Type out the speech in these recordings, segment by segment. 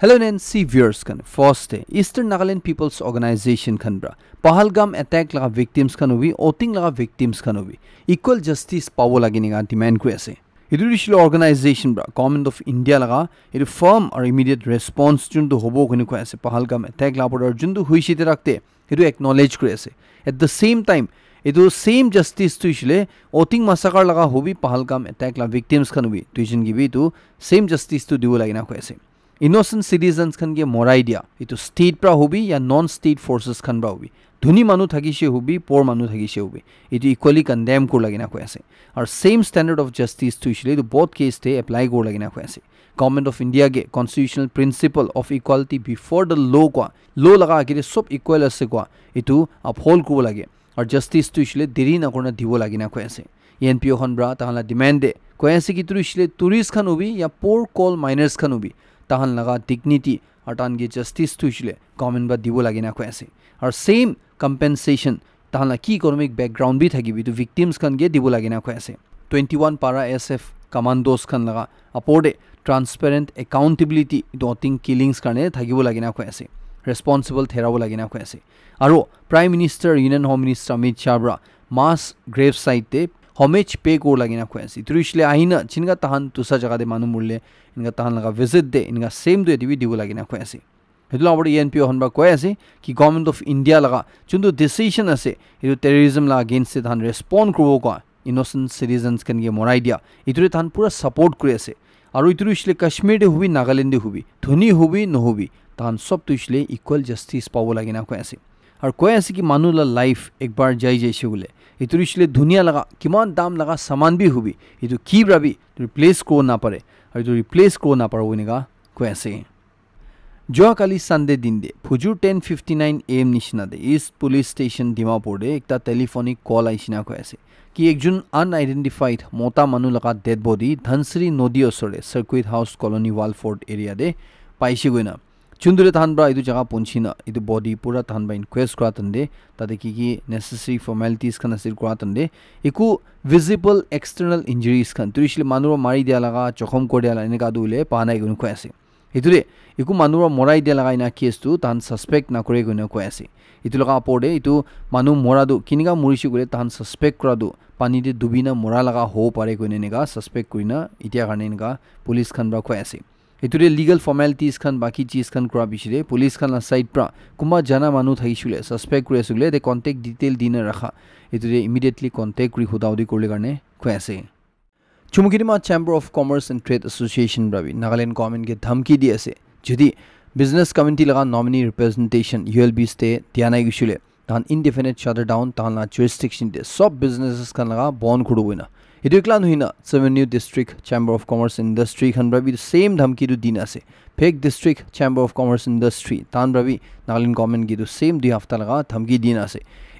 Hello Nancy viewers kan first day Eastern Nagaland People's Organization kan bra Pahalgam attack laga victims kan hobi oting laga victims kan hobi equal justice pawo lagi ninga demand kuri ase edu rishlo organization bra Government of India laga edu firm or immediate response jundu hobo kuni ko ase Pahalgam attack la por jundu huishite rakte edu acknowledge kuri ase at the same time edu same justice tu ishile oting massacre laga hobi Pahalgam attack la victims kan hobi tuijon gibi tu same justice tu dibo lagi na ko ase innocent citizens kan ge morai dia itu state pra hobi ya non state forces kan bra hobi dhuni manu thagise hobi poor manu thagise hobi itu equally condemn kor lagina ko ase or same standard of justice to ishile to both case te apply kor lagina ko ase Government of India ge constitutional principle of equality before the law kwa law laga agire sob equal ase kwa itu uphold ko lage or justice to ishile deri na korna dibo lagina ko ase NPO han bra tahala demand de ko ase ki tu ishile tourist kan hobi ya poor coal miners kan hobi tahan laga dignity atan ge justice tu ishile government ba dibo lagina ko ase or same compensation tahan la ki economic background bi thagibi tu victims kan ge dibo lagina ko ase 21 para SF commandos kan laga apode transparent accountability doting killings kane thagibo lagina ko ase responsible therabo lagina ko ase aro prime minister union home minister Amit Shah bra mass grave site te homage pay ko lagina ko ase turishle aina chinga tahan tusa jaga de manu mulle inga tahan laga visit de inga same do dibi dibo lagina ko ase hedula abodi NPO honba ko ase ki Government of India laga chundu decision ase edu terrorism la against it han respond krobo ko innocent citizens kan ge morai dia iture tan pura support kuri ase aru ituru isle Kashmir de hubi Nagaland de hubi dhoni hubi no hubi tan sob tu isle equal justice pawo lagina ko ase আর কয় আছে কি মানুলা life একবার যাই যাইছে বলে ইতুর ইসলে দুনিয়া লাগা কিমান দাম লাগা সামান বি হবি ইতু কি ব্রাবি রিপ্লেস কো না পারে আর ইতু রিপ্লেস কো না পারো বনিগা কয় আছে যোৱাকালি সানডে দিনদে ফুজুৰ 10:59 AM নিচিনা দে ইষ্ট পুলিশ স্টেশন ডিমাপুৰদে একটা টেলিফোনিক কল আইছিনা কয় আছে কি একজন আনআইডেন্টিফাইড মোটা মানুহ লগা ডেড বডি ধনশ্ৰী নদী ওচৰে সাৰ্কুইট হাউস কলোনি ৱালফোৰ্ড এৰিয়া দে পাইছে গইনা chundure than bra idu jaga ponchina idu body pura than ba inquest kra tande tade ki necessary formalities kan asir kra tande iku visible external injuries kan turishle manuro mari dia laga chokhom ko dia la ene ka dule pa nai gun ko ase idure iku manuro morai dia laga ina case tu tan suspect na kore gun ko ase itu laga apode itu manu moradu kiniga murishi gule tan suspect kra du pani de dubina mora laga ho pare gun ene ga suspect kuina itia garne ga police khan bra ko ase इतुरे legal formalities खान बाकी चीज खान क्रा बिशरे police खान side प्रा कुमा जाना मानु थाइसुले सस्पेक्ट कुरेसुले दे कांटेक्ट डिटेल दिने रखा इतुरे इमीडिएटली कांटेक्ट कुरि हुदाउदी करले करने खुयासे चुमुकिरिमा chamber of commerce and trade association ब्राबी नागालैंड गवर्नमेंट के धमकी दिएसे जदि बिजनेस कम्युनिटी लगा नॉमिनी रिप्रेजेंटेशन यूएलबी स्टे त्यानाइ गिसुले तान इनडेफिनिट शटडाउन तान ला जुरिस्डिक्शन दे सब बिजनेसेस खान लगा बॉन खुडुबुना Itu iklan huina 7 New District Chamber of Commerce and Industry khan brabi same dhamki du din ase Phek District Chamber of Commerce and Industry tan brabi Nagaland government gi du same 2 hafta laga dhamki din ase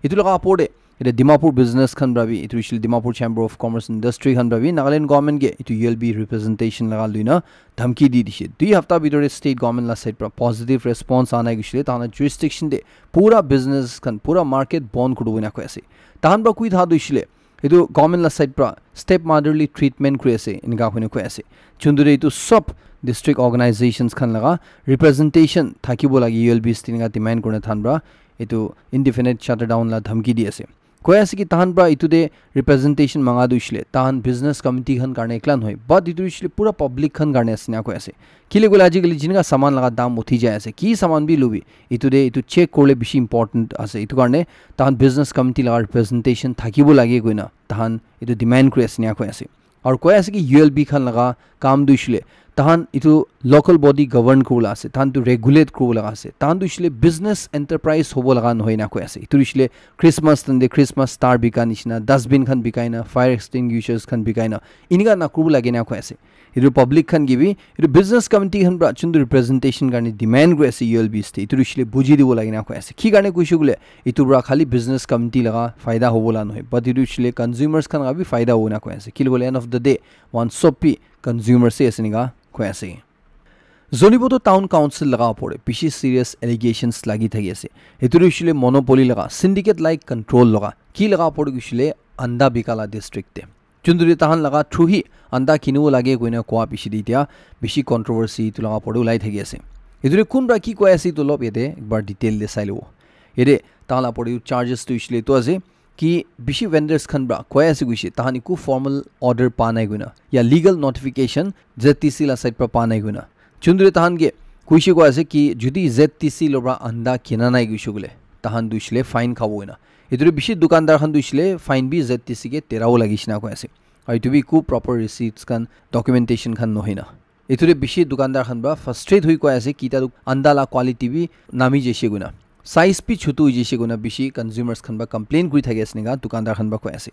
itu laga apode ite Dimapur business khan brabi itu ishil Dimapur Chamber of Commerce and Industry khan brabi Nagaland government ge itu ULB representation laga luina dhamki di dishe 2 hafta bidore state government la side pra positive response ana gishile tana jurisdiction de pura business khan pura market bond kudu na ko ase tan ba kui tha du ishile itu government la side pra step motherly treatment krise inga hone ko ase chundure itu sub district organizations khan laga representation thakibo lagi ULB stinga demand korna thanbra itu indefinite shutdown la dhamki di ase ko ase ki tahan bra itu de representation manga du isle tahan business committee khan karne eklan hoy but itu isle pura public khan karne asna ko ase kile golaji jinga saman laga dam uthi jay ase ki saman bi lubi itu de itu check korle bishi important ase itu karne tahan business committee laga representation thakibo lage goina tahan itu demand kre asna ko ase aur ko ase ki ULB khan laga kam du isle tahan itu local body govern kola ase tahan tu regulate kola ase tahan tu isle business enterprise hobo laga noy na ko ase itu isle Christmas tande Christmas star bikani shina dustbin khan bikaina fire extinguishers khan bikaina iniga na kubu lage na ko ase itu public khan gibi itu business committee khan bra chundu representation garni demand ko ase ULB state itu isle buji dibo lage na ko ase ki garne kuishu gule itu bra khali business committee laga faida hobo la noy but itu isle consumers khan ga bi faida ho na ko ase kil gole end of the day one sopi consumer se ase niga koyase Zoniboto town council laga pore pishi serious allegations lagi thagi ase eturu ishile monopoly laga syndicate like control laga ki laga pore ishile anda bikala district te chunduri tahan laga thuhi anda kinu lage koina kwa pishi dia bishi controversy tu laga pore ulai thagi ase এদুরে কোনরা কি কয় আছে তো লব এতে একবার detail দে চাই লব এদে তাহলা পড়ে চার্জেস তো ইসলে তো আছে कि बिशी वेंडर्स खन ब्रा कोया से गुशी तहानी को फॉर्मल ऑर्डर पाना गुना या लीगल नोटिफिकेशन जेटीसी ला साइट पर पाना गुना चुंदरे तहान के कुशी को ऐसे कि जुदी जेटीसी लोब्रा अंदा किना नाइ गुशुगले तहान दुशले फाइन खावो गुना इधर बिशी दुकानदार खन दुशले फाइन भी जेटीसी के 13 लागिसना को ऐसे और इतु भी को प्रॉपर रिसीट्स खन डॉक्यूमेंटेशन खन नहिना इधर बिशी दुकानदार खन ब्रा फ्रस्ट्रेट हुई को ऐसे कीता अंदा ला क्वालिटी भी नामी जेशे गुना साइज पी छुतु जिसे गुना बिशी कंज्यूमर्स खनबा कंप्लेन करि थागे असनेगा दुकानदार खनबा को ऐसे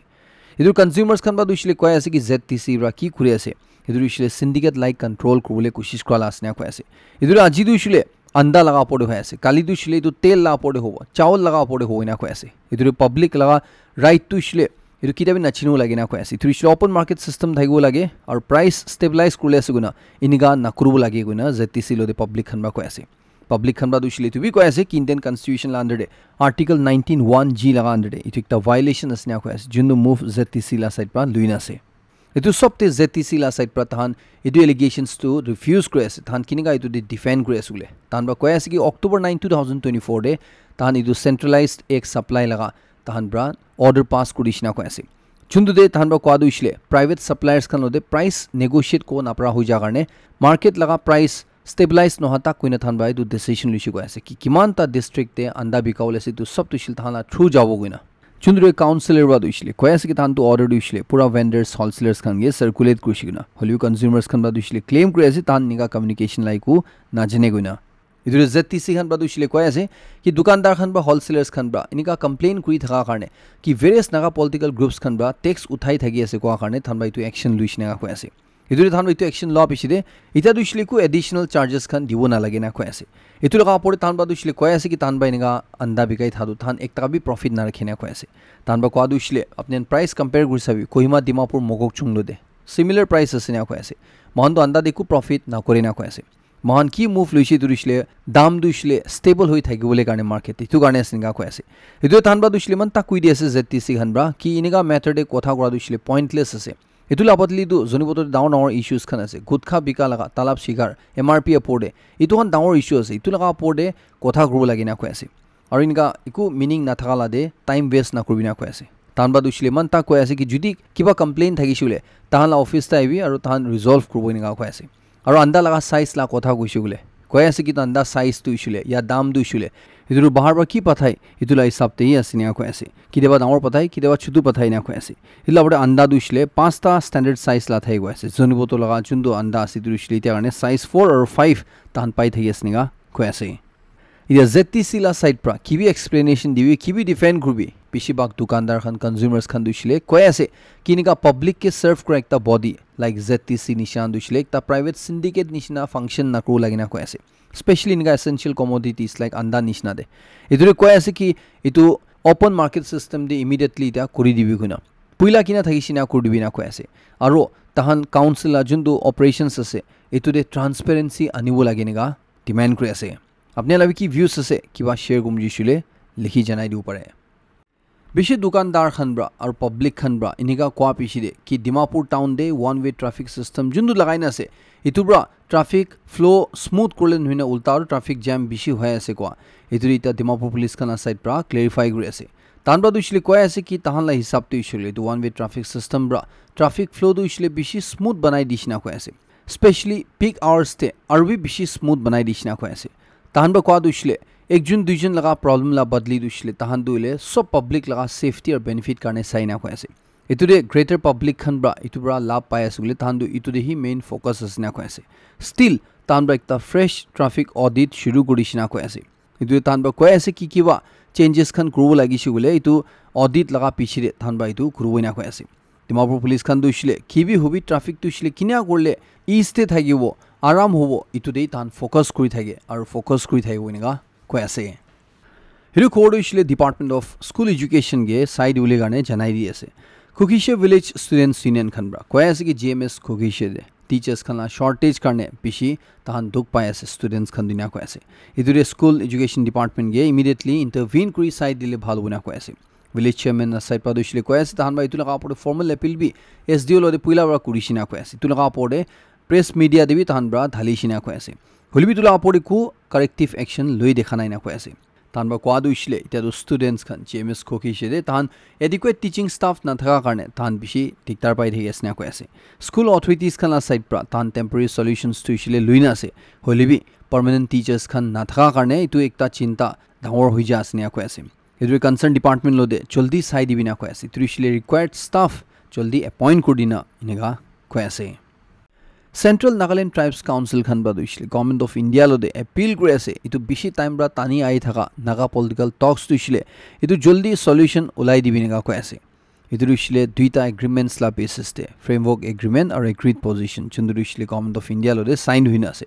इधर कंज्यूमर्स खनबा दुशले को ऐसे कि जेटीसी रा की खुरे ऐसे इधर इशले सिंडिकेट लाइक कंट्रोल करबले कोशिश कराला असने को ऐसे इधर आजि दुशले अंडा लगा पड़े हो ऐसे काली दुशले तो तेल लगा पड़े हो चावल लगा पड़े हो इना को ऐसे इधर पब्लिक लगा राइट टू इशले इधर किताबी नचिनो लगे ना को ऐसे इधर इशले ओपन मार्केट सिस्टम थाइगो लगे और प्राइस स्टेबलाइज करले ऐसे गुना इनिगा नकरुब लगे गुना जेटीसी लोदे पब्लिक खनबा को ऐसे पब्लिक खनबा दुशले तो भी को ऐसे कि इंडियन कॉन्स्टिट्यूशन ला अंडर दे आर्टिकल 19(1)(g लगा अंडर दे इट एक वायलेशन असने को ऐसे जुन मूव जेटीसी ला साइड पर लुइना से इतु सबते जेटीसी ला साइड पर तहान इदु एलिगेशंस टू रिफ्यूज करे ऐसे तहान किनिगा इतु दे डिफेंड करे सुले तहान बा को ऐसे कि अक्टोबर 9 2024 दे तहान इदु सेंट्रलाइज्ड एक सप्लाई लगा तहान ब्रा ऑर्डर पास कुडिशना को ऐसे चुंदु दे तहान बा को इशले प्राइवेट सप्लायर्स खन लोदे प्राइस नेगोशिएट को नापरा हो जा करने मार्केट लगा प्राइस स्टेबलाइज नहता कोइना थान बाय दु डिसीजन लिसु को ऐसे कि किमान ता डिस्ट्रिक्ट ते अंडा बिकावले से दु सब तुशिल थाना थ्रू जावो गइना चुंद्रे काउंसिलर बा दुइसले कोयासे कि थान तो ऑर्डर दुइसले पूरा वेंडर्स होलसेलर्स खन गे सर्कुलेट कुशिगना होलिउ कंज्यूमर्स खन बा दुइसले क्लेम करे तान निगा कम्युनिकेशन लाइकु नाजने गइना इधर जेटीसी खन बा दुइसले कोयासे कि दुकानदार खन बा होलसेलर्स खन बा इनिका कंप्लेन कुइ थका कारणे कि वेरियस नागा पॉलिटिकल ग्रुप्स खन बा टैक्स उठाई थगी ऐसे को कारणे थान बाय तो एक्शन लुइसनेगा कोयासे इधर थान इतु एक्शन लॉ पिछिदे इता दुशले को एडिशनल चार्जेस खन दिबो ना लगे ना को ऐसे इतु लगा पड़े तान बा दुशले को ऐसे कि तान बा इनगा अंडा बिकाई थादु थान एक तका भी प्रॉफिट ना रखे ना को ऐसे तान बा को दुशले अपने प्राइस कंपेयर गुर सभी कोहिमा दिमापुर मोगोक चुंगलो दे सिमिलर प्राइस असे ना को ऐसे महन तो अंडा देखु प्रॉफिट ना करे ना को ऐसे महन की मूव लुइसि दुशले दाम दुशले स्टेबल होई थागि बोले कारणे मार्केट इतु कारणे सिंगा को ऐसे इतु तान बा दुशले मन ता कुइ दे ऐसे जेटीसी खनब्रा कि इनिगा मेथड दे कोथा गरा दुशले पॉइंटलेस असे इतुला बदली दु जनिबोत डाउन आवर इश्यूज खन আছে गुटखा बिका लगा तालाब शिकार एमआरपी अपोडे इतु हन डाउन इश्यू আছে इतु लगा अपोडे कोथा ग्रो लागि ना को আছে और इनका इकु मीनिंग ना थाला दे टाइम वेस्ट ना करबि ना को আছে तानबा दुशले मन ता को আছে कि जुदी किबा कंप्लेन थागिसुले ताहला ऑफिस ताइबि और ताहन रिजॉल्व करबो निगा को আছে और अंदा लगा साइज ला कोथा गइसुले को আছে कि अंदा साइज तु इशुले या दाम दुइसुले इधर बाहर बा की पथाई इतुला हिसाब ते ही आसिनिया को ऐसे कि देबा दावर पथाई कि देबा छुदु पथाई ना को ऐसे इला बडे अंडा दुशले पांचटा स्टैंडर्ड साइज ला थाई को ऐसे जनिबो तो लगा चुंदो अंडा आसी दुशले त्या गाने साइज 4 और 5 तान पाई थाई आसिनिगा को ऐसे इधर जेटीसी ला साइड प्रा की भी एक्सप्लेनेशन दिबि की भी डिफेंड करबि बेसिबाग दुकानदार खान कंज्यूमर्स खान दुशले को ऐसे कि निका पब्लिक के सर्व कर एकता बॉडी लाइक जेटीसी निशान दुशले एकता प्राइवेट सिंडिकेट निशना फंक्शन ना को लागिना को ऐसे स्पेशली इनका एसेंशियल कमोडिटीज लाइक अंडा निशना दे इधर कोई ऐसे कि इतु ओपन मार्केट सिस्टम दे इमीडिएटली इटा करि दिबि गुना पुइला किना थागिसिना को दिबि ना को ऐसे आरो तहन काउंसिल जुंदो ऑपरेशंस असे इतु दे ट्रांसपेरेंसी आनिबो लागेनेगा डिमांड करे असे अपने लबि की व्यूज असे किबा शेयर गुमजिसुले लिखि जनाइ दिउ पारे बेशि दुकानदार खनब्रा और पब्लिक खनब्रा इनिगा क्वा पिसिदे कि दिमापुर टाउन दे वन वे ट्रैफिक सिस्टम जुंदु लगाइना से इतुब्रा ट्रैफिक फ्लो स्मूथ करले नहिना उल्टा और ट्रैफिक जैम बिशि होय आसे क्वा इतुरि इता दिमापुर पुलिस खाना साइड प्रा क्लेरिफाई करे आसे तानब्रा दुइसले क्वा आसे कि ताहनला हिसाब ते इशुले दु वन वे ट्रैफिक सिस्टम ब्रा ट्रैफिक फ्लो दुइसले बिशि स्मूथ बनाइ दिसिना को आसे स्पेशली पीक आवर्स ते आरबी बिशि स्मूथ बनाइ दिसिना को आसे ताहनब्रा क्वा दुइसले एक जुन दुई जन लगा प्रॉब्लम ला बदली दुशले तहान दुइले सब पब्लिक लगा सेफ्टी और बेनिफिट करने साइना को ऐसे इतुरे ग्रेटर पब्लिक खनब्रा इतुब्रा लाभ पाया सुले तहान दु इतुरे ही मेन फोकस असना को ऐसे स्टिल तानब्रा एकता फ्रेश ट्रैफिक ऑडिट शुरू गरिसिना को ऐसे इतुरे तानब्रा को ऐसे कि किबा चेंजेस खन करबो लागिसुले इतु ऑडिट लगा पिछिरे तानब्रा इतु करबोइना को ऐसे दिमापुर पुलिस खन दुशले किबि हुबि ट्रैफिक दुशले किना करले इस्ते थागिबो आराम होबो इतुदे तान फोकस करि थागे और फोकस करि थागिबोइना को ऐसे हिरु कोडुशले डिपार्टमेंट ऑफ स्कूल एजुकेशन गे साइड उले गाने जनाई दी ऐसे खुकीशे विलेज स्टूडेंट्स यूनियन खनब्रा को ऐसे कि जीएमएस खुकीशे दे टीचर्स खना शॉर्टेज करने पिशी तहन दुख पाए ऐसे स्टूडेंट्स खन दुनिया को ऐसे इधर स्कूल एजुकेशन डिपार्टमेंट गे इमीडिएटली इंटरवीन करी साइड दिले भालो बुना को ऐसे विलेज चेयरमैन साइड पादुशले को ऐसे तहन बा इतु लगा पड़े फॉर्मल अपील भी एसडीओ लोदे पुइला बरा कुरिसिना को ऐसे इतु लगा पड़े प्रेस मीडिया देबी तहन बरा धालिसिना को ऐसे होलिबी तुला पड़े को কাৰেক্টিভ একশ্যন লৈ দেখা নাই না কৈ আছে তান বা কোৱা দুইছিলে এতিয়া ষ্টুডেণ্টছ খান জিএমএছ খকিছে দে তান এডিকুৱেট টিচিং ষ্টাফ নাথাকাৰ কাৰণে তান বেছি দিগদাৰ পাই থাকি আছে না কৈ আছে স্কুল অথৰিটিজ খানৰ সাইড পৰা তান টেম্পৰেৰী সলিউশনছ তুইছিলে লৈ না আছে হলিবি পাৰ্মানেন্ট টিচাৰ্ছ খান নাথাকাৰ কাৰণে এটো একটা চিন্তা ডাঙৰ হৈ যা আছে না কৈ আছে এটো কনসাৰ্ন ডিপাৰ্টমেন্ট লদে জলদি চাই দিবি না কৈ আছে তুইছিলে ৰিকোয়াৰ্ড ষ্টাফ জলদি এপইণ্ট কৰি দিনা এনেকা কৈ আছে Central Nagaland Tribes Council khan ba duishle Government of India lode appeal kori ase etu bishi time bra tani ai thaka naga political talks duishle etu joldi solution ulai dibi nega koi ase etu duishle duita agreements la basis te framework agreement or agreed position chundu duishle Government of India lode signed hoina ase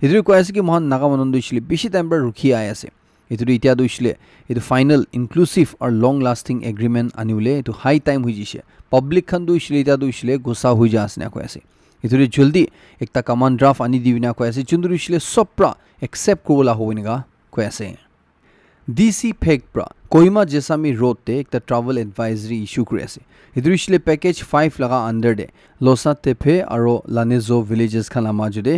etu koi ase ki mohan naga manon duishle bishi time bra rukhi ai ase etu itia duishle etu final inclusive or long lasting agreement aniule etu high time hui jise public khan duishle itia duishle gosa hui ja asna koi ase এতুৰে জলদি একটা command draft আনি দিবিনা কৈ আছে চুন্দুৰিছলে সপ্ৰা accept কৰলা হবনিগা কৈ আছে DC ফেকপ্ৰা Kohima জেসামি ৰোডতে একটা travel advisory issue কৰি আছে এতুৰিছলে প্যাকেজ 5 লগা আন্ডাৰ দে লসা তেফে আৰু লানেজো ভিলেজেস খানা মাজুদে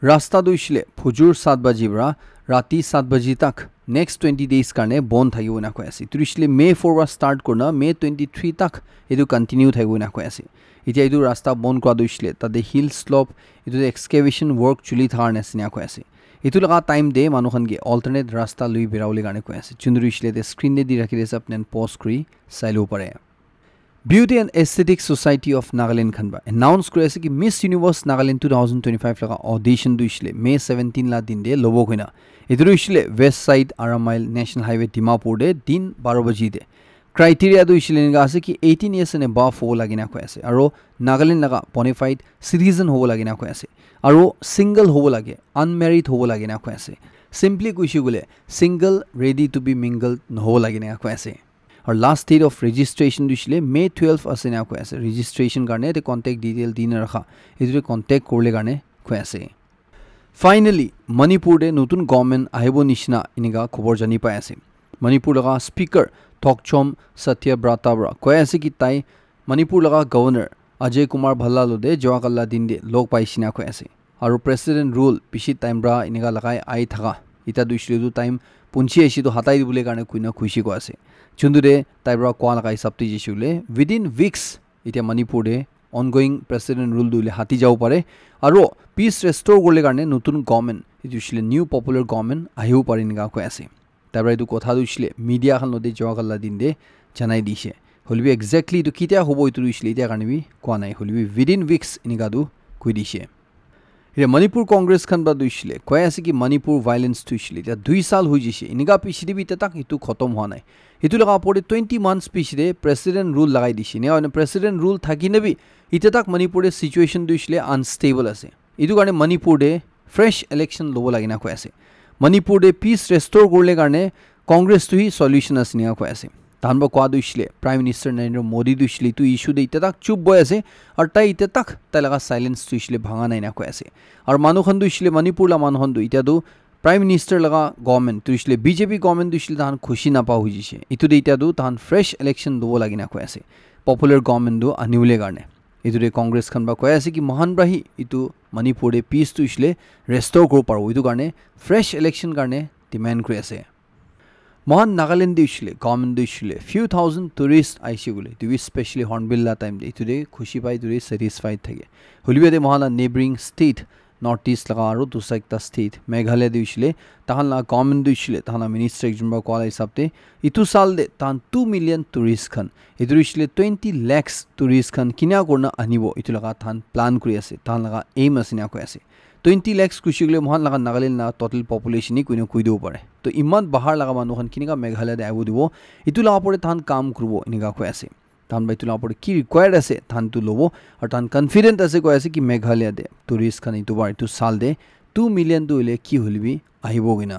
ৰাস্তা দুইছলে ফুজুৰ 7 বাজি বৰা ৰাতি 7 বাজি তাক নেক্সট 20 ডেজ কাৰণে বন্ধ থাকিব না কৈ আছে এতুৰিছলে মে 4 ৱা ষ্টাৰ্ট কৰনা মে 23 তাক এটো কন্টিনিউ থাকিব না কৈ আছে এতিয়া এটো ৰাস্তা বন্ধ কৰা দুইছলে তাতে হিল স্লোপ এটো এক্সকেভেশন ওয়াৰ্ক চলি থাৰ নেছনিয়া কৈ আছে এটো লগা টাইম দে মানুহখনকে অল্টাৰনেট ৰাস্তা লৈ বেৰাউলি কাৰণে কৈ আছে চুন্দুৰিছলে তে স্ক্ৰিন দে দি ৰাখি দিছে আপনি পজ কৰি চাইলো পাৰে Beauty and Aesthetic Society of Nagaland khanba announce kori ase ki Miss Universe Nagaland 2025 laga audition duishle May 17 la din de lobo hoina edu duishle West Side Aramail National Highway Dimapur de din 12 baji de criteria duishle nga ase ki 18 years and above ho lagina koi ase aro Nagaland laga bona fide citizen ho lagina koi ase aro single ho lage unmarried ho lagina koi ase simply kuishi gule single ready to be mingled ho lagina koi ase और last date of registration दुसले मे 12 আছে না কৈ আছে registration কাৰণে তে contact detail দিন ৰাখা এটো কন্টাক্ট কৰলে কাৰণে কৈ আছে ফাইনালি মণিপুৰ দে নতুন গভৰ্নমেন্ট আহিব নিচিনা ইনিগা খবৰ জানি পাই আছে মণিপুৰ লগা স্পিকাৰ থকচম সত্যব্ৰতা বৰা কৈ আছে কি তাই মণিপুৰ লগা গভৰ্ণৰ অজয় কুমাৰ ভাল্লা লদে জৱাকল্লা দিন দে লগ পাইছিনা কৈ আছে আৰু প্ৰেসিডেন্ট ৰুল পিছি টাইম বৰা ইনিগা লগাই আই থাকা ইটা দুসলে দু টাইম পুঞ্চি এসি তো হাতাই দিবলে কাৰণে কুইনা খুশি কৈ আছে চুন্দুৰে তাইবৰা কোৱা লগাই সপ্তি জিসুলে উইদিন উইকস ইটা মণিপুৰে অনগোইং প্ৰেসিডেন্ট ৰুল দুলে হাতি যাব পাৰে আৰু পিস ৰেষ্টৰ কৰলে কাৰণে নতুন গভৰ্নমেন্ট ইজুসলে নিউ পপুলাৰ গভৰ্নমেন্ট আহিও পাৰে নিগা কৈ আছে তাইবৰা ইটো কথা দুসলে মিডিয়া খান লদে জৱাকল্লা দিন দে জানাই দিছে হলবি এক্স্যাক্টলি ইটো কিটা হ'ব ইটো দুসলে ইটা কাৰণে বি কোৱা নাই হলবি উইদিন উইকস নিগা দু কৈ দিছে মণিপুৰ কংগ্ৰেছ খান বা দুইছিলে কৈ আছে কি মণিপুৰ ভায়োলেন্স তুইছিলে এতিয়া 2 সাল হৈ জিছে ইনিগা পিছিদি বিতে তাক ইটো খতম হোৱা নাই ইটো লগা পৰে 20 মান্থস পিছিৰে প্ৰেসিডেন্ট ৰুল লগাই দিছে নে আৰু প্ৰেসিডেন্ট ৰুল থাকি নেবি ইতে তাক মণিপুৰে সিচুৱেচন দুইছিলে আনষ্টেবল আছে ইটো কাৰণে মণিপুৰে ফ্ৰেশ ইলেকশন লব লাগি না কৈ আছে মণিপুৰে পিস ৰেষ্টৰ কৰলে কাৰণে কংগ্ৰেছ তুই সলিউশন আছে নিয়া কৈ আছে তানব কোৱা দুইছিলে প্ৰাইম মিনিষ্টাৰ নৰেন্দ্ৰ মোদী দুইছিলে তু ইস্যু দে ইতে তাক চুপ বয় আছে আৰু তাই ইতে তাক তাই লগা সাইলেন্স তুইছিলে ভাঙা নাই না কৈ আছে আৰু মানুহখন দুইছিলে মণিপুৰ লা মানুহখন দু ইটা দু প্ৰাইম মিনিষ্টাৰ লগা গভৰ্নমেন্ট তুইছিলে বিজেপি গভৰ্নমেন্ট দুইছিলে তান খুশি না পাও হৈজিছে ইটো দে ইটা দু তান ফ্ৰেশ ইলেকশন লব লাগি না কৈ আছে পপুলাৰ গভৰ্নমেন্ট দু আনিউলে কাৰণে ইটোৰে কংগ্ৰেছ খান বা কৈ আছে কি মহানবাহী ইটো মণিপুৰে পিস তুইছিলে ৰেষ্টৰ কৰিব পাৰো ইটো কাৰণে ফ্ৰেশ ইলেকশন কাৰণে ডিমান্ড কৰি আছে মহান নাগালেণ্ড দিছিলে গভৰ্নমেন্ট দিছিলে few thousand tourists আইছে গুলে টু স্পেশালি হৰ্নবিল লা টাইম দে টুডে খুশি পাই দুৰে স্যাটিসফাইড থাকে হলিবে দে মহালা নেবৰিং ষ্টেট নৰ্থ ইষ্ট লগা আৰু দুসাইকটা ষ্টেট মেঘালয় দিছিলে তাহালা গভৰ্নমেন্ট দিছিলে তাহালা মিনিষ্টাৰ একজনবা কোৱা হিচাপতে ইটো সাল দে তান 2 মিলিয়ন টুৰিষ্ট খান ইদুৰিছিলে 20 লাখ টুৰিষ্ট খান কিনা কৰনা আনিব ইটো লগা থান প্লান কৰি আছে তাহান লগা এইম আছে না কৈ আছে 20 লাখ কুছিগলে মহান লগা নাগালেণ্ড না টোটাল পপুলেশন নি কুইনো কুই দিব পাৰে তো ইমান বাহাৰ লগা মানুহখন কিনিকা মেঘালয় দে আইব দিব ইটো লগা পৰে তান কাম কৰিব ইনিকা কৈ আছে তান বাইটো লগা পৰে কি ৰিকোয়াৰ্ড আছে তান তো লব আৰু তান কনফিডেন্ট আছে কৈ আছে কি মেঘালয় দে টুৰিষ্ট খান ইটো বাৰ ইটো সাল দে 2 মিলিয়ন দুলে কি হলিবি আহিব গিনা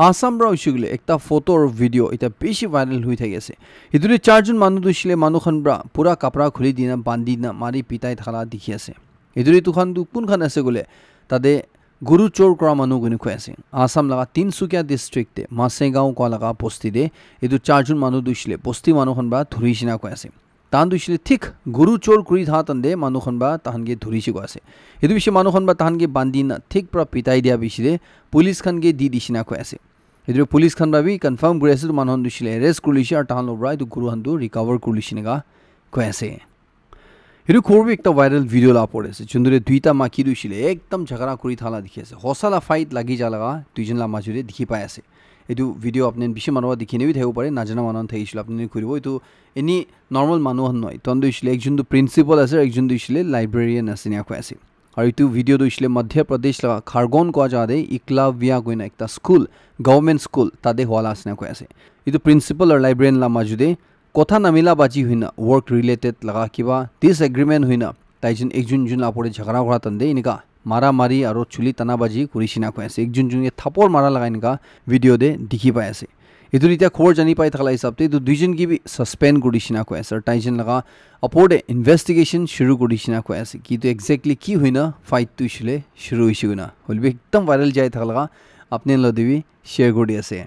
আসাম ৰা উছিগলে একটা ফটো আৰু ভিডিও এটা বেছি ভাইৰাল হৈ থাকি আছে ইদুৰে চাৰজন মানুহ দুছিলে মানুহখন ব্ৰা পুৰা কাপৰা খুলি দিনা বান্ধি না মাৰি পিটাই থালা দেখি আছে ইদুৰে তুখান দু কোনখান আছে গলে তাদে গুৰু চোৰ কৰা মানুহ গুনি কৈ আছে আসাম লগা তিনসুকিয়া ডিস্ট্ৰিক্টে মাছেগাঁও ক লগা বস্তি দে ইদু চাৰজন মানুহ দুছিলে বস্তি মানুহখন বা ধৰিছিনা কৈ আছে তাহান দুইছিলে ঠিক গৰু চোৰ কৰি থা তন্দে মানুহখন বা তাহানগে ধৰিছে গৈ আছে এটো বিছে মানুহখন বা তাহানগে বান্ধি না ঠিক পৰা পিটাই দিয়া বিছিলে পুলিচ খানগে দি দিছিনা কৈ আছে এটো পুলিচ খান ভাবি কনফার্ম কৰি আছে মানুহন দুইছিলে এৰেষ্ট কৰিছে আৰু তাহান লবৰা এটো গৰু হানটো ৰিকভাৰ কৰিছিনগা কৈ আছে এটো খবৰ একটা ভাইৰাল ভিডিও লা পড়েছে চুন্দৰে দুইটা মাকি দুইছিলে একদম ঝগড়া কৰি থালা দেখি আছে হসালা ফাইট লাগি যা লাগা দুইজন লা মাজুরে দেখি পাই আছে এটো ভিডিও আপনি বেশি মানুহ দেখি নেবি থাকিব পাৰে নাজানা মানুহ থাকিছিল আপনি কৰিব এটো এনি নৰমাল মানুহ নহয় তন দুইছিলে একজন তো প্ৰিন্সিপাল আছে একজন দুইছিলে লাইব্ৰেৰিয়ান আছে নিয়া কৈ আছে আৰু এটো ভিডিও দুইছিলে মধ্য প্ৰদেশ লাগা খাৰগন কোৱা যাদে ইকলাভিয়া কইনা একটা স্কুল গভৰ্নমেন্ট স্কুল তাদে হলা আছে নিয়া কৈ আছে এটো প্ৰিন্সিপাল আৰু লাইব্রেরিয়ান লা মাজুদে কথা নামিলা বাজি হইনা ওয়ার্ক রিলেটেড লাগা কিবা ডিসএগ্রিমেন্ট হইনা তাইজন একজন জন লাপরে ঝগড়া করা তন্দে ইনকা মারা মারি আর চুলি টানাবাজি করিছিনা কৈ আছে একজন জনে থাপর মারা লাগা ইনকা ভিডিও দে দেখি পাই আছে এটো ইটা খবর জানি পাই থাকলা হিসাবতে তো দুইজন কি সাসপেন্ড করিছিনা কৈ আছে আর তাইজন লাগা অপরদে ইনভেস্টিগেশন শুরু করিছিনা কৈ আছে কি তো এক্স্যাক্টলি কি হইনা ফাইট তো ইসলে শুরু হইছিনা হলবে একদম ভাইরাল যায় থাকলা আপনি লদিবি শেয়ার করি আছে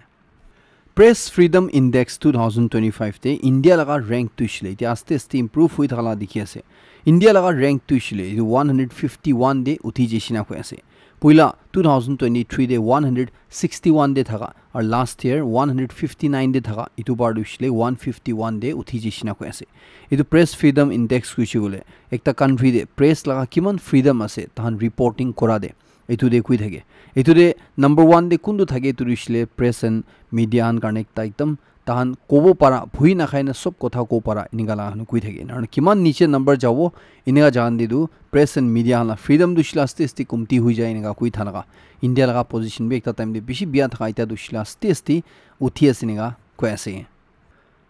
Press Freedom Index 2025 te India laga rank tuishle ite aste aste improve hui thala dikhi ase India laga rank tuishle 151 de uthi jeshina koi ase poila 2023 de 161 de thaga ar last year 159 de thaga itu bar tuishle 151 de uthi jeshina koi ase itu Press Freedom Index kuishi gole ekta country de press laga kiman freedom ase tahan reporting kora de এটো দে কুই থাকে এটো দে number 1 দে কুনদু থাকে এটো রিসলে press and media আন connect একদম তাহান Kobo পারা ভুই না খাইনা সব কথা কো পারা ইনিগালা হানু কুই থাকে না কিমান নিচে নাম্বার যাবো ইনিগা জান দিদু প্রেস এন্ড মিডিয়া না ফ্রিডম দুসলা আস্তে আস্তে কমতি হই যায় ইনিগা কুই থানাগা ইন্ডিয়া লাগা পজিশন বে একটা টাইম দে বেশি বিয়া থাকা ইতা দুসলা আস্তে আস্তে উঠি আছে নিগা কই আছে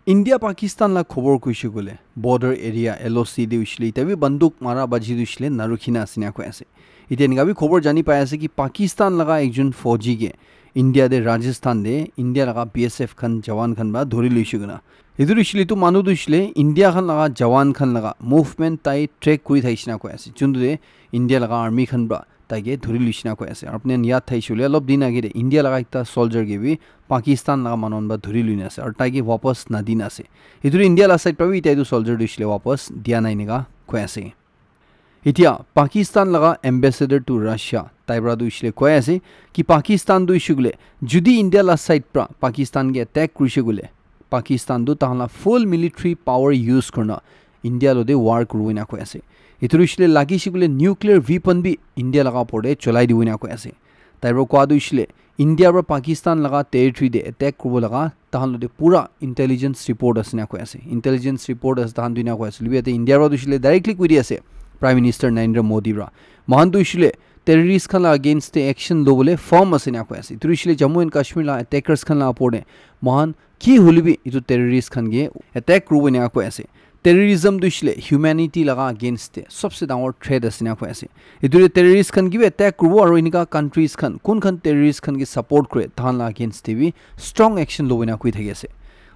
ইন্ডিয়া পাকিস্তান লা খবর কইছে গলে বর্ডার এরিয়া এলওসি দে উছলি তবে বন্দুক মারা বাজি দুসলে নারুখিনা আসিনা কই আছে इतने निगावी खबर जानी पाया से कि पाकिस्तान लगा एक जन फौजी के इंडिया दे राजस्थान दे इंडिया लगा बीएसएफ खन जवान खन बा धोरी लुइसुगना इदुर इछले तो मानु दुइछले इंडिया खन लगा जवान खन लगा मूवमेंट ताई ट्रैक कुई थाइसना को आसे चुंदु दे इंडिया लगा आर्मी खन बा ताइगे धोरी लुइसना को आसे अपने याद थाइसुले लब दिन आगे इंडिया लगा एकता सोल्जर के भी पाकिस्तान लगा मानन बा धोरी लुइना से और ताइगे वापस ना दिना से इदुर इंडिया ला साइड प्रवी ताइदु सोल्जर दुइछले वापस दिया नाइ निगा को आसे इतिया पाकिस्तान लगा एम्बेसडर टू रशिया ताइब्रा दुइछले कय आसे कि पाकिस्तान दुइछुगले जुदी इंडिया ला साइड प्रा पाकिस्तान के अटैक करिसुगले पाकिस्तान दु ताहला फुल मिलिटरी पावर यूज करना इंडिया लोदे वार करुइना कय आसे इतुरिछले लागिसिगले न्यूक्लियर वेपन भी इंडिया लगा पड़े चलाई दिउना कय आसे ताइब्रा क्वा दुइछले इंडिया रा पाकिस्तान लगा टेरिटरी दे अटैक करबो लगा ताहन लोदे पूरा इंटेलिजेंस रिपोर्ट असना कय आसे इंटेलिजेंस रिपोर्ट अस ताहन दुइना कय आसे लिबेते इंडिया रा दुइछले डायरेक्टली कइ आसे प्राइम मिनिस्टर नरेंद्र मोदी रा महान दुइछले टेररिस्ट खन अगेंस्ट द एक्शन लोबले फॉर्म असना को आसे दुइछले जम्मू एंड कश्मीर ला अटैकर्स खन ला पोडे महान की हुलिबि इतु टेररिस्ट खन गे अटैक रुबना को आसे टेररिज्म दुइछले ह्यूमैनिटी लगा अगेंस्ट सबसे डांगर थ्रेट असना को आसे इतु टेररिस्ट खन गे अटैक रुबो और इनका कंट्रीज खन कोन खन टेररिस्ट खन गे सपोर्ट करे थान ला अगेंस्ट भी स्ट्रांग एक्शन लोबना कुइ थागे आसे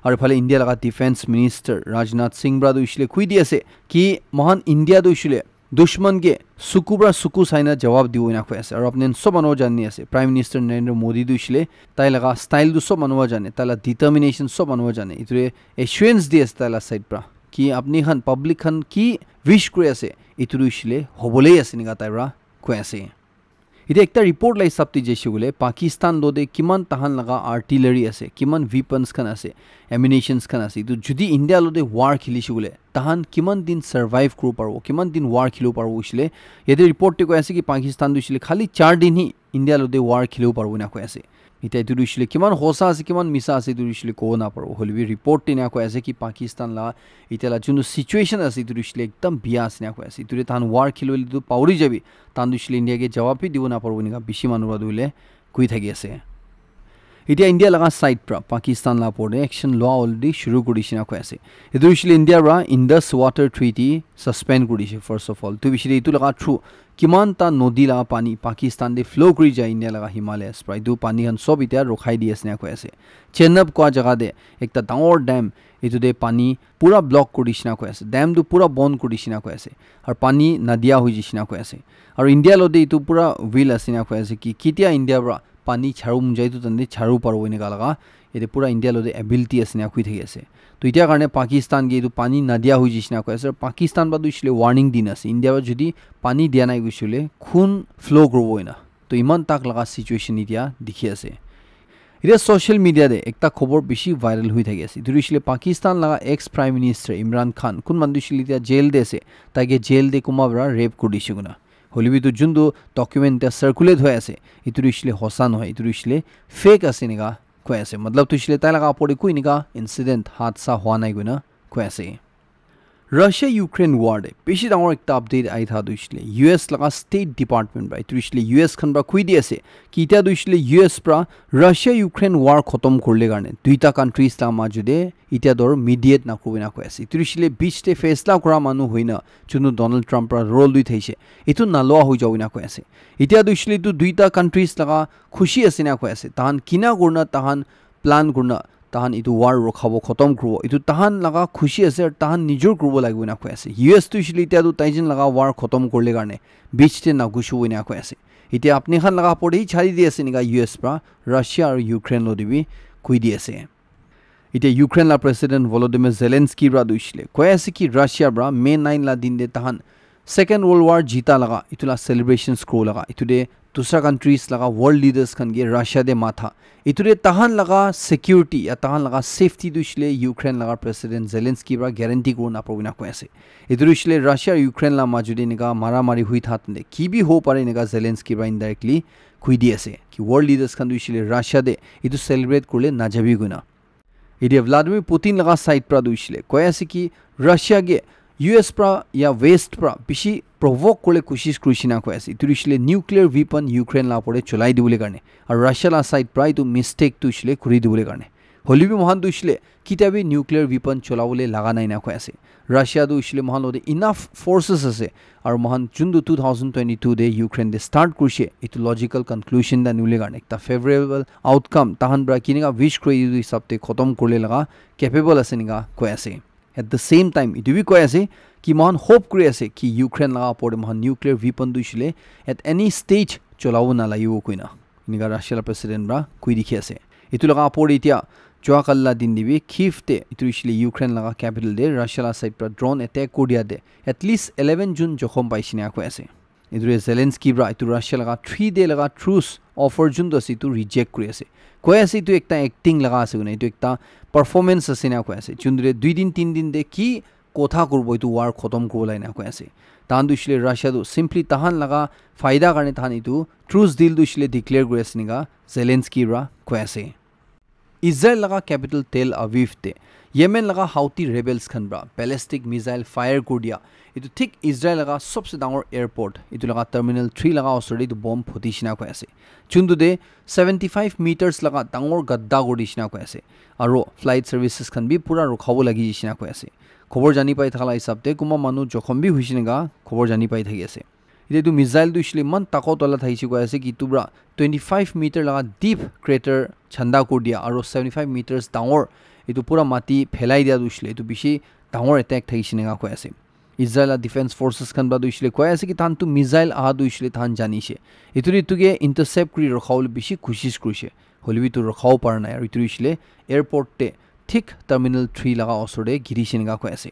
और फाले इंडिया लगा डिफेंस मिनिस्टर राजनाथ सिंह ब्रा दुइछले कुइ दियासे कि महान इंडिया दुइछले दुश्मन के सुकुब्रा सुकु साइना जवाब दिउना को आसे और अपने सब मानव जाननी आसे प्राइम मिनिस्टर नरेंद्र मोदी दुइछले ताइ लगा स्टाइल दु सब मानव जाने ताला डिटरमिनेशन सब मानव जाने इतरे एश्योरेंस दियस ताला साइड प्रा कि अपनी खन पब्लिक खन की विश करे आसे इतुइछले होबले आसे निगा ताइब्रा को आसे इते एकटा रिपोर्ट लाई सबति जेसुगले पाकिस्तान लोदे किमान ताहान लगा आर्टिलरी आसे किमान वेपन्स खन आसे एमिनेशंस खन आसे तो जुदी इंडिया लोदे वार खिलिसुगले ताहान किमान दिन सर्वाइव करू पारबो किमान दिन वार खिलु पारबो उछले यदि रिपोर्ट टे को आसे कि पाकिस्तान दुइछले खाली 4 दिन ही इंडिया लोदे वार खिलु पारबो ना को आसे इते दुइछले किमान होसा आसे किमान मिसा आसे दुइछले को ना पारबो होलबि रिपोर्ट टे ना को आसे कि पाकिस्तान ला इतेला जुनु सिचुएशन आसे दुइछले एकदम बियास ना को आसे तुरे तान वार खिलुले दु पाउरी जाबि तान दुइछले इंडिया के जवाब भी दिउ ना पारबो निगा बिसि मानुरा दुइले कुइ थागि आसे इतिया इंडिया लगा साइड प्रा पाकिस्तान ला पोडे एक्शन लॉ ऑलरेडी शुरू करिसिना को आसे इदुइछले इंडिया रा इंडस वाटर ट्रीटी सस्पेंड करिसे फर्स्ट ऑफ ऑल तो बिसि इतु लगा थ्रू किमान ता नदी ला पानी पाकिस्तान दे फ्लो करि जाय इंडिया लगा हिमालयस प्राय दु पानी हन सब इतिया रखाई दियसना को आसे चेन्नब को जगह दे एकता डांगर डैम इतु दे पानी पूरा ब्लॉक करिसिना को आसे डैम दु पूरा बंद करिसिना को आसे और पानी नदिया होई जिसिना को आसे और इंडिया लोदे इतु पूरा विल आसिना को आसे कि कितिया इंडिया रा পানী ছাৰু মুজাইতো তন্দে ছাৰু পারবো এনেকা লাগা এতে পুরা ইন্ডিয়া লদে এবিলিটি আছে না কই থাকি আছে তো ইতিয়া কারণে পাকিস্তান গে এটো পানী নাদিয়া হৈ জিছ না কই আছে পাকিস্তান বা দুইছিলে ওয়ার্নিং দিন আছে ইন্ডিয়া বা যদি পানী দিয়া নাই গইছিলে খুন ফ্লো করবো না তো ইমান তাক লাগা সিচুয়েশন ইতিয়া দেখি আছে এটা সোশ্যাল মিডিয়াতে একটা খবর বেশি ভাইরাল হয়ে থাকে আছে দুইছিলে পাকিস্তান লাগা x prime minister Imran Khan কোন মানুষিলে ইতিয়া জেল দেছে তাকে জেল দে কুমাবরা রেপ কৰিছে গুনা হলিবি তো যোনটো ডকুমেন্ট সার্কুলেট হৈ আছে ইটো দুইছিলে হসা নহয় ইটো দুইছিলে ফেক আছে নিকা কই আছে মতলব তুইছিলে তাই লাগা পড়ে কই নিকা ইনসিডেন্ট হাদসা হওয়া নাই গুনা কই আছে রাশিয়া ইউক্রেন ওয়ার দে বেশি ডাঙর একটা আপডেট আই থা দুইছিলে ইউএস লাগা স্টেট ডিপার্টমেন্ট বাই তুইছিলে ইউএস খান বা কই দি আছে কি ইটা দুইছিলে ইউএস প্রা রাশিয়া ইউক্রেন ওয়ার খতম করলে কারণে দুইটা কান্ট্রিজ লা মাজুদে ইটা দর মিডিয়েট না কই না কই আছে তুইছিলে বিচতে ফেসলা করা মানু হইনা জুনো ডোনাল্ড ট্রাম্প প্রা রোল দুই থাইছে ইটো নালোয়া হৈ যাও না কই আছে ইটা দুইছিলে তো দুইটা কান্ট্রিজ লাগা খুশি আছে না কই আছে তাহান কিনা গুরনা তাহান প্ল্যান গুরনা তাহান ইটো ওয়ার রখাব খতম করব ইটো তাহান লাগা খুশি আছে আর তাহান নিজর করব লাগবে না কই আছে ইউএস তো ইসলি ইতিয়া তো তাইজন লাগা ওয়ার খতম করলে কারণে বিচতে না গুছু না কই আছে ইতিয়া আপনি খান লাগা পড়েই ছাড়ি দি আছে নিকা ইউএস প্রা রাশিয়া আর ইউক্রেন লদিবি কই দি আছে ইতিয়া ইউক্রেন লা প্রেসিডেন্ট ভলোদিমির জেলেন্সকি রা দুইছিলে কই আছে কি রাশিয়া ব্রা মে 9 লা দিন দে তাহান সেকেন্ড वर्ल्ड वार जीता लगा इतुला सेलिब्रेशंस को लगा इतुदे दूसरा कंट्रीज लगा वर्ल्ड लीडर्स खन गे रशिया दे माथा इतुदे तहान लगा सिक्योरिटी या तहान लगा सेफ्टी दुइसले यूक्रेन लगा प्रेसिडेंट जेलेंस्की बा गारंटी को ना प्रविना को ऐसे इतुदिसले रशिया यूक्रेन ला माजुदे निगा मारामारी हुई थातने की भी हो पारे निगा जेलेंस्की बा इनडायरेक्टली खुई दी ऐसे कि वर्ल्ड लीडर्स खन दुइसले रशिया दे इतु सेलिब्रेट करले ना जाबी गुना इदे व्लादिमिर पुतिन लगा साइड प्रा दुइसले को ऐसे कि रशिया गे यूएस प्रा या वेस्ट प्रा बेसी प्रवोक करले कोशिश करिसिना को আছে ইতুরিসলে নিউক্লিয়ার ওয়েপন ইউক্রেন লা পড়ে চলাই দিবলে কারণে আর রাশিয়া লা সাইড প্রায় তো মিস্টেক তুইসলে করি দিবলে কারণে হলিবি মহান দুইসলে কিতাবে নিউক্লিয়ার ওয়েপন চলাবলে লাগা নাই না কই আছে রাশিয়া দুইসলে মহান লদে ইনাফ ফোর্সেস আছে আর মহান June 2022 De Ukraine they start করছে ইটো লজিক্যাল কনক্লুশন দা নিউলে কারণে একটা ফেভারেবল আউটকাম তাহান ব্রা কিনিগা উইশ করি দুই সপ্তাহে খতম করলে লাগা ক্যাপেবল আছে নিগা কই আছে At the same time, it will be say कि महान hope करे ऐसे कि यूक्रेन लगा पड़े महान nuclear weapon दुइसले at any stage चलाओ ना लाइयो कोई ना इनका राष्ट्रीय प्रेसिडेंट बा कोई दिखे ऐसे इतु लगा पड़े इतिया जोआ कल्ला दिन दिवी खीफते इतु इसलिए यूक्रेन लगा कैपिटल दे राशिया साइड पर ड्रोन अटैक को दिया दे at least 11 जून जोखम पाइसिने आको ऐसे इतु जेलेंस्की बा इतु राशिया लगा 3 डे लगा ट्रूस ऑफर जुन दस इतु रिजेक्ट करे ऐसे कोई ऐसे इतु एकता एक्टिंग लगा से उन्हें इतु एकता परफॉर्मेंस আছে না কই আছে চুন্দ্রে 2 দিন 3 দিন দে কি কথা করব ইতু ওয়ার খতম করলাই না কই আছে তান দুইসলে রাশিয়া দু সিম্পলি তাহান লাগা ফায়দা কারণে তাহান ইতু ট্রুস ডিল দুইসলে ডিক্লেয়ার করে আছে নিগা জেলেন্সকি রা কই আছে ইসরায়েল লাগা ক্যাপিটাল তেল আভিভ তে येमेन लगा हाउती रेबेल्स खनब्रा बैलिस्टिक मिसाइल फायर कर दिया इतु ठीक इजराइल लगा सबसे डांगर एयरपोर्ट इतु लगा टर्मिनल 3 लगा असरे इतु बम फुटिसिना को ऐसे चुंदु दे 75 मीटर्स लगा डांगर गद्दा गडिसिना को ऐसे आरो फ्लाइट सर्विसेस खन भी पूरा रखाबो लागि जिसिना को ऐसे खबर जानि पाइ थाला हिसाबते कुमा मानु जखम भी हुइसिनगा खबर जानि पाइ थागि ऐसे इते दु मिसाइल दु इस्ले मन ताको तला थाइसि को ऐसे कि तुब्रा 25 मीटर लगा डीप क्रेटर छंदा कर दिया आरो 75 मीटर्स डांगर इतु पूरा माटी फेलाई दिया दुइसले इतु बिशी डांगर अटैक थाइसिनेगा को ऐसे इजराइल डिफेंस फोर्सेस खन बा दुइसले को ऐसे कि तान तु मिसाइल आ दुइसले तान जानिसे इतु इतुगे इंटरसेप्ट करि रखाउल बिशी कोशिश करिसे हलिबि तु रखाउ पार नाय इतु इस्ले एयरपोर्ट ते ठीक टर्मिनल 3 लगा असरे गिरिसिनेगा को ऐसे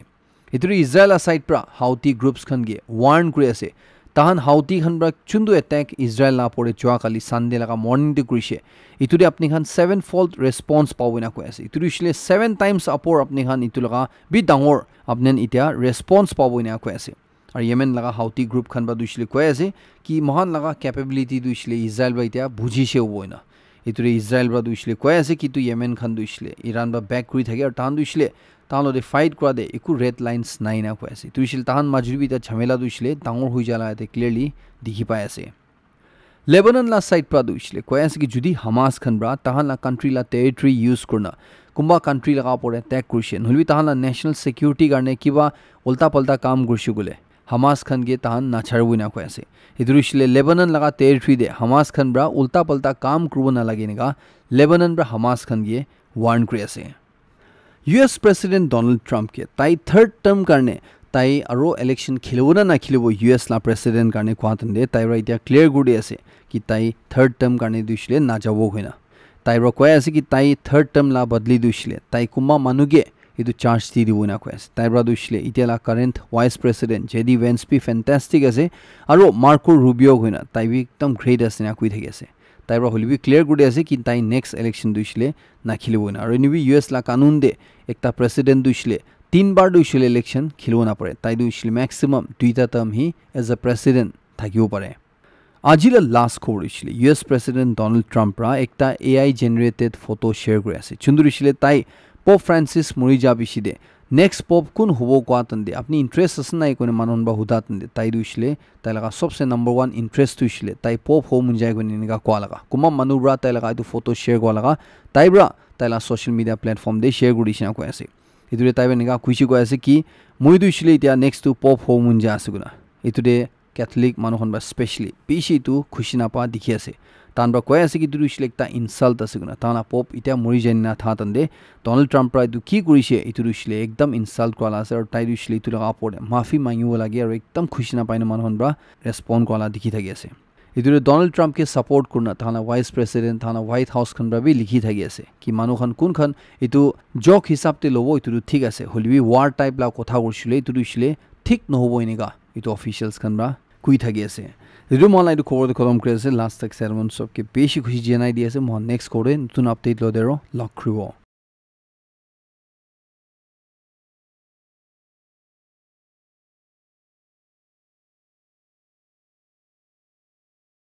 इतु इजराइल साइड प्रा हाउती ग्रुप्स खन गे वार्न करि ऐसे ताहान हाउती खन ब्रा चुंदु अटैक इजराइल ला पड़े जोआ काली संडे लगा मॉर्निंग ते करिसे इतुदे अपनी खान 7 फोल्ड रेस्पॉन्स पावना को ऐसे इतु इस्ले 7 टाइम्स अपोर अपनी खान इतु लगा बि डांगर अपने इतिया रेस्पॉन्स पावना को ऐसे और येमेन लगा हाउती ग्रुप खन बा दुइसले को ऐसे कि महान लगा कैपेबिलिटी दुइसले इजराइल बा इतिया बुझिसे होबोना इतु इजराइल बा दुइसले को ऐसे कि तु येमेन खन दुइसले ईरान बा बैक करि थाके और तान दुइसले तानो दे फाइट करा दे एकु रेड लाइन्स नाइ ना को ऐसे तुइसिल ताहान माजुरबि ता झमेला दुइसले डांगर होई जाला ते क्लियरली दिखि पाय ऐसे लेबनन ला साइड प्रा दुइसले को ऐसे कि जुदी हमास खन ब्रा ताहान ला कंट्री ला टेरिटरी यूज करना कुंबा कंट्री लगा पड़े अटैक क्रिश्चियन हुलबि ताहान ला नेशनल सिक्योरिटी करने किबा उल्टा पल्टा काम गुरसु गुले हमास खन गे ताहान ना छाड़बु ना को ऐसे इदुरिसले लेबनन लगा टेरिटरी दे हमास खन ब्रा उल्टा पल्टा काम करबो ना लागेनेगा लेबनन ब्रा हमास खन गे वार्न करे ऐसे यूएस प्रेसिडेंट डोनाल्ड ट्रम्प के ताई थर्ड टर्म करने তাই আৰু ইলেকশ্যন খেলিব না নাখেলিব US লা প্ৰেসিডেন্ট কাৰণে কোৱাতন্দে তাইৰ এতিয়া ক্লিয়াৰ কৰি আছে কি তাই থাৰ্ড টাৰ্ম কাৰণে দিছিলে না যাব হইনা তাইৰ কৈ আছে কি তাই থাৰ্ড টাৰ্ম লা বদলি দিছিলে তাই কুমা মানুগে এটো চাৰ্জ দি দিব না কৈ আছে তাইৰ দিছিলে এতিয়া লা current vice president JD Vance P fantastic আছে আৰু মাৰ্কো ৰুবিও হইনা তাই একদম গ্ৰেট আছে না কৈ থাকি আছে তাইৰ হলিবি ক্লিয়াৰ কৰি আছে কি তাই নেক্সট ইলেকশ্যন দিছিলে না খেলিব না আৰু নিবি US লা কানুন দে একটা প্ৰেসিডেন্ট দিছিলে 3 বাৰ দিছিলে ইলেকশ্যন খেলিব না পাৰে তাই দিছিলে ম্যাক্সিমাম 2টা term he as a president থাকিব পাৰে আজিলা লাস্ট খবৰ দিছিলে US প্ৰেসিডেন্ট ডোনাল্ড ট্ৰাম্প ৰা একটা AI জেনাৰেটেড ফটো শেয়াৰ কৰি আছে চুন্দু দিছিলে তাই পোপ ফ্ৰান্সিস মৰি যাবিছিলে নেক্সট পোপ কোন হ'ব কোৱাতন্দে আপনি ইন্টারেস্ট আছে নাই কোনে মানুন বা হুদাতন্দে তাই দিছিলে তাই লাগা সবসে নাম্বার 1 ইন্টারেস্ট দিছিলে তাই পোপ হ'ব মন যায় কোনে নিগা কোৱা লাগা কুমা মানুবৰা তাই লাগা এটো ফটো শেয়াৰ কৰা লাগা তাইবৰা তাইলা সোশ্যাল মিডিয়া প্ল্যাটফৰ্ম দে শেয়াৰ কৰিছে না কৈ আছে ইতুৰে তাইবে নিগা খুশি কৈ আছে কি মই দিছিলে এতিয়া নেক্সট টু পোপ হ'ব মন যায় আছে গুনা ইতুৰে ক্যাথলিক মানুহন বা স্পেশালি পিছি টু খুশি না পা দেখি আছে তানবা কৈ আছে কি দিছিলে একটা ইনসাল্ট আছে গুনা তানা পোপ ইটা মৰি যায় না থাতন্দে ডোনাল্ড ট্ৰাম্প ৰা ইটো কি কৰিছে ইটো দিছিলে একদম ইনসাল্ট কৰা আছে আৰু তাই দিছিলে ইটো লগা পৰে মাফি মাগিব লাগে আৰু একদম খুশি না পাইনা মানুহন বা ৰেসপন্ড কৰা দেখি থাকি আছে ইতুৰে ডোনাল্ড ট্ৰাম্প কে সাপোৰ্ট কৰনা তানা ভাইস প্রেসিডেন্ট তানা হোয়াইট হাউস খান বি লিখি থাকি আছে কি মানুহখন কোনখন ইটো জক হিসাবতে লব ইটো ঠিক আছে হলিবি ওয়ার টাইপ লা কথা কৰিছিলে ইটো দিছিলে ঠিক নহব এনেকা ইটো অফিশিয়ালস খান বা কুই থাকি আছে যদিও মই এইটো খবৰ খতম কৰি আছে লাষ্ট তক সেৰেমনি সবকে বেছি খুশি জনাই দি আছে মই নেক্সট কৰে নতুন আপডেট লৈ দেৰো লগ কৰিব